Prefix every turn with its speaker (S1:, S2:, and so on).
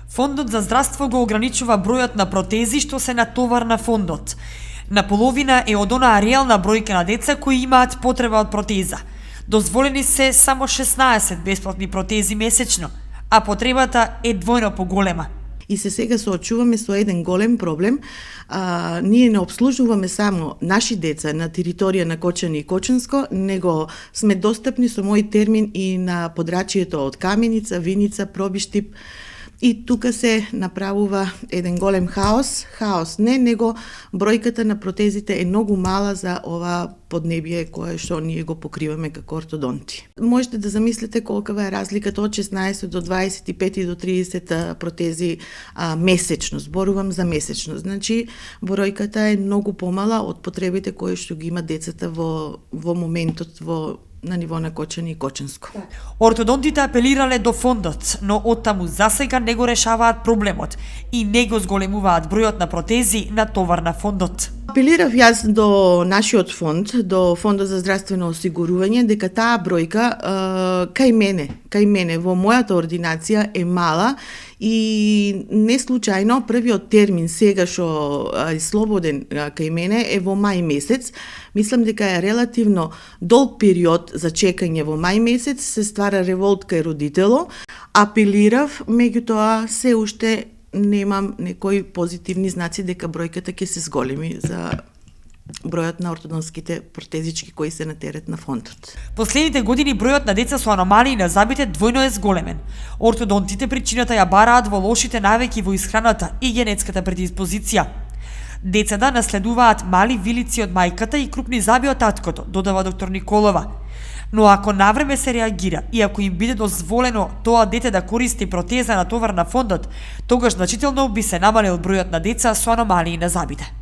S1: Фондот за здравство го ограничува бројот на протези што се натовар на фондот. Наполовина е од онаа реална бројка на деца кои имаат потреба од протеза. Дозволени се само 16 бесплатни протези месечно, а потребата е двојно поголема.
S2: И сега соочуваме со еден голем проблем. Ние не обслужуваме само наши деца на територија на Кочани и Кочанско, него сме достапни со мој термин и на подрачието од Каменица, Виница, Пробиштип. И тука се направува еден голем хаос. Хаос не, него бројката на протезите е многу мала за ова поднебие кое што ние го покриваме како ортодонти. Можете да замислите колкава е разликата од 16 до 25 и до 30 протези месечно. Зборувам за месечно. Значи, бројката е многу помала од потребите кои што ги има децата во моментот на ниво на Кочани и Кочанско.
S1: Ортодонтите апелирале до фондот, но оттаму засега не го решаваат проблемот и не го зголемуваат бројот на протези на товар на фондот.
S2: Апелирав јас до нашиот фонд, до Фондот за здравствено осигурување, дека таа бројка кај мене во мојата ординација е мала и не случајно првиот термин сега што е слободен кај мене е во мај месец. Мислам дека е релативно долг период за чекање во мај месец, се ствара револт кај родитело. Апелирав, меѓутоа се уште немам некои позитивни знаци дека бројката ќе се зголеми за бројот на ортодонските протезички кои се на терет на фондот.
S1: Последните години бројот на деца со аномалии на забите двојно е зголемен. Ортодонтите причината ја бараат во лошите навики во исхраната и генетската предиспозиција. Децата наследуваат мали вилици од мајката и крупни заби од таткото, додава доктор Николова. Но ако навреме се реагира и ако им биде дозволено тоа дете да користи протеза на товар на фондот, тогаш значително би се намалил бројот на деца со аномалии на забите.